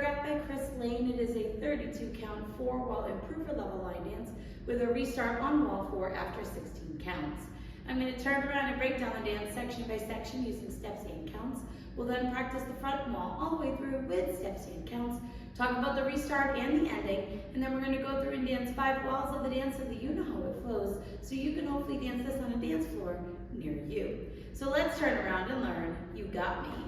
choreographed by Chris Lane. It is a 32 count 4-wall improver level line dance with a restart on wall 4 after 16 counts. I'm going to turn around and break down the dance section by section using steps and counts. We'll then practice the front wall all the way through with steps and counts, talk about the restart and the ending, and then we're going to go through and dance 5 walls of the dance so that you know how it flows, so you can hopefully dance this on a dance floor near you. So let's turn around and learn You Got Me.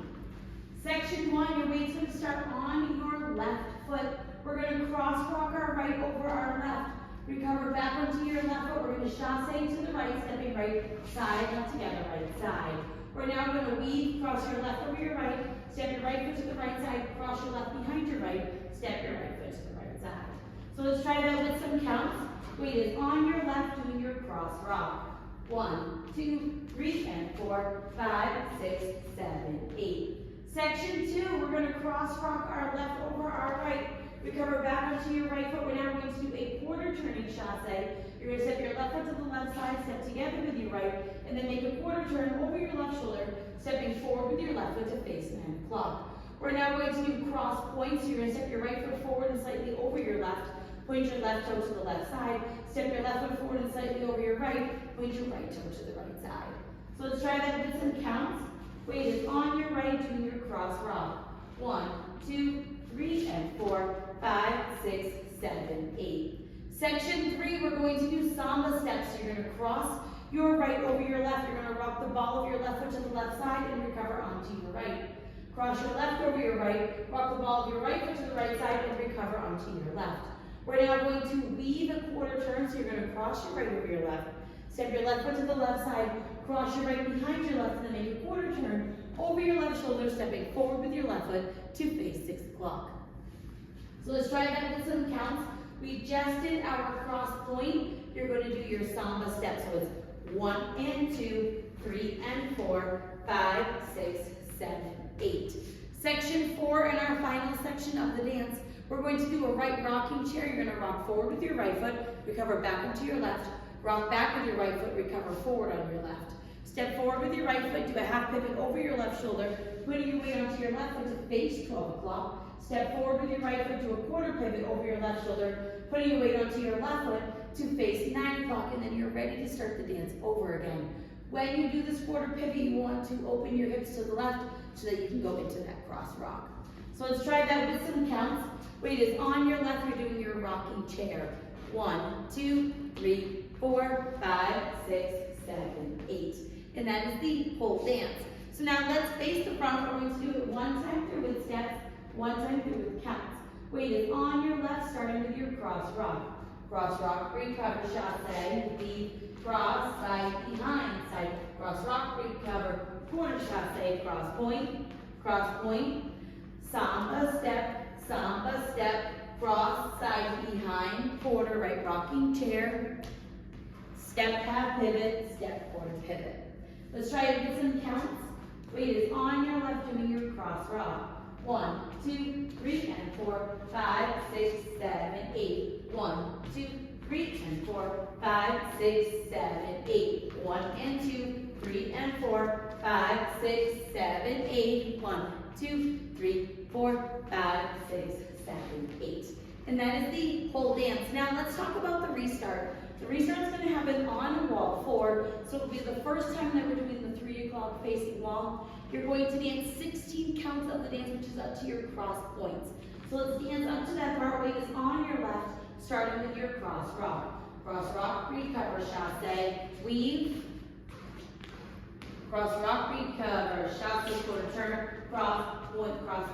Section 1, your weight's going to start on your left foot. We're going to cross walk our right over our left. Recover back onto your left foot. We're going to chasse to the right, stepping right side, not together, right side. We're now going to weave, cross your left over your right, step your right foot to the right side, cross your left behind your right, step your right foot to the right side. So let's try that with some counts. Weight is on your left, doing your cross rock. 1, 2, 3, and 4, 5, 6, 7, 8. Section 2, we're going to cross rock our left over our right. Recover back onto your right foot. We're now going to do a quarter turning chasse. You're going to step your left foot to the left side, step together with your right, and then make a quarter turn over your left shoulder, stepping forward with your left foot to face 9 o'clock. We're now going to do cross points. You're going to step your right foot forward and slightly over your left, point your left toe to the left side, step your left foot forward and slightly over your right, point your right toe to the right side. So let's try that with some counts. Weight is on your right, doing your cross rock. 1, 2, 3, and 4, 5, 6, 7, 8. Section 3, we're going to do samba steps. You're going to cross your right over your left. You're going to rock the ball of your left foot to the left side and recover onto your right. Cross your left over your right, rock the ball of your right foot to the right side and recover onto your left. We're now going to weave a quarter turn, so you're going to cross your right over your left, step your left foot to the left side, cross your right behind your left, and then make a quarter turn over your left shoulder, stepping forward with your left foot to face 6 o'clock. So let's try that with some counts. We just did our cross point. You're going to do your samba steps. So it's 1 and 2, 3 and 4, 5, 6, 7, 8. Section 4 in our final section of the dance, we're going to do a right rocking chair. You're going to rock forward with your right foot, recover back into your left, rock back with your right foot, recover forward on your left. Step forward with your right foot, do a half pivot over your left shoulder, putting your weight onto your left foot to face 12 o'clock. Step forward with your right foot, do a quarter pivot over your left shoulder, putting your weight onto your left foot to face 9 o'clock, and then you're ready to start the dance over again. When you do this quarter pivot, you want to open your hips to the left so that you can go into that cross rock. So let's try that with some counts. Weight is on your left, you're doing your rocking chair. 1, 2, 3, 4, 5, 6, 7, 8. And that is the whole dance. So now let's face the front. We're going to do it 1 time through with steps, 1 time through with counts. Weight is on your left, starting with your cross rock. Cross rock, recover, chasse, weave, cross, side, behind, side, cross rock, recover, quarter chasse, cross point, samba step, cross, side, behind, quarter, right rocking chair, step, half pivot, step, quarter pivot. Let's try it with some counts. Weight is on your left, doing your cross rock. 1, 2, 3, and 4, 5, 6, 7, 8. 1, 2, 3, and 4, 5, 6, 7, 8. 1 and 2, 3 and 4, 5, 6, 7, 8. 1, 2, 3, 4, 5, 6, 7, 8. And that is the whole dance. Now let's talk about the restart. The restart is going to happen on wall 4, so it'll be the first time that we're doing the 3 o'clock facing wall. You're going to dance 16 counts of the dance, which is up to your cross points. So let's dance up to that part. Weight is on your left, starting with your cross rock. Cross rock, recover, chasse, weave. Cross rock, recover, chasse, quarter turn, cross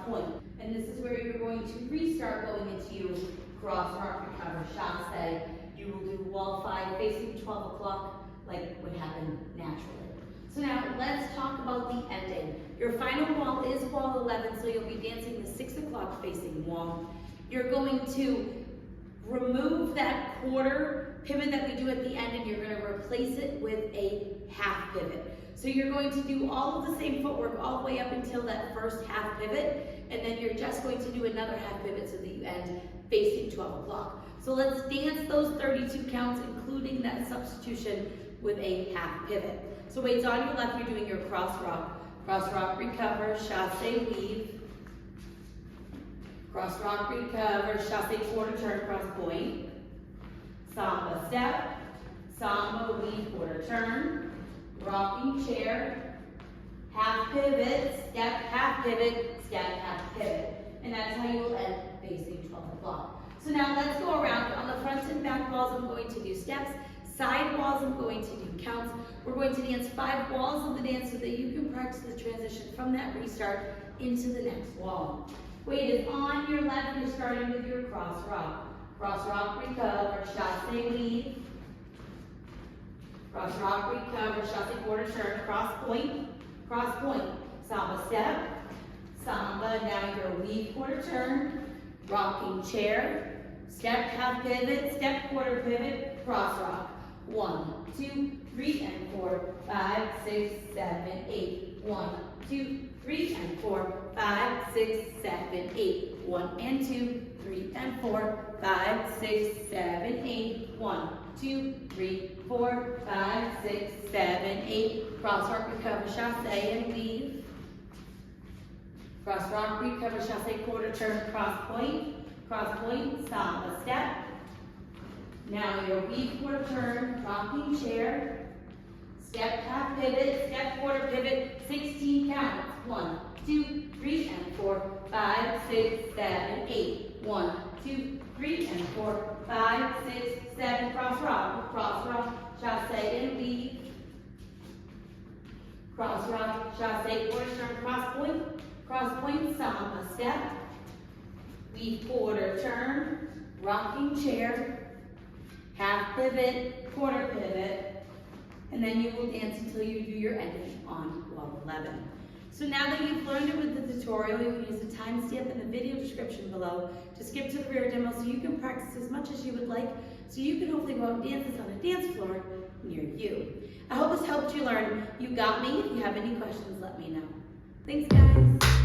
point. And this is where you're going to restart going into your cross rock, recover, chasse. You will do wall 5 facing 12 o'clock like would happen naturally. So now let's talk about the ending. Your final wall is wall 11, so you'll be dancing the 6 o'clock facing wall. You're going to remove that quarter pivot that we do at the end, and you're going to replace it with a half pivot. So you're going to do all of the same footwork all the way up until that first half pivot, and then you're just going to do another half pivot so that you end facing 12 o'clock. So let's dance those 32 counts, including that substitution with a half pivot. So weight's on your left, you're doing your cross rock, recover, chasse, weave, cross rock, recover, chasse, quarter turn, cross point, samba step, samba, weave, quarter turn, rocking chair, half pivot, step, half pivot, step, half pivot. And that's how you will end facing 12 o'clock. So now let's go around. On the front and back walls, I'm going to do steps. Side walls, I'm going to do counts. We're going to dance 5 walls of the dance so that you can practice the transition from that restart into the next wall. Weight is on your left. You're starting with your cross rock. Cross rock, recover, chasse, weave. Cross rock, recover, chasse, quarter turn, cross point, samba step, samba, now your weave, quarter turn, rocking chair, step, half pivot, step, quarter pivot, cross rock. 1, 2, 3, and 4, 5, 6, 7, 8. 1, 2, 3, and 4, 5, 6, 7, 8. 1 and 2, 3 and 4, 5, 6, 7, 8. 1, 2, 3, 4, 5, 6, 7, 8. Cross rock, recover, chasse, and weave. Cross rock, recover, chasse, quarter turn, cross point, samba step. Now your weave, quarter turn, rocking chair, step, half pivot, step, quarter pivot, 16 counts. 1, 2, 3, and 4, 5, 6, 7, 8. 1, 2, 3, and 4, 5, 6, 7. Cross rock, chasse, and weave. Cross rock, chasse, quarter turn, cross point, samba step. Weave, quarter turn, rocking chair, half pivot, quarter pivot, and then you will dance until you do your ending on wall 11. So now that you've learned it with the tutorial, you can use the timestamp in the video description below to skip to the rear demo so you can practice as much as you would like, so you can hopefully go out and dance this on a dance floor near you. I hope this helped you learn. You got me. If you have any questions, let me know. Thanks, guys.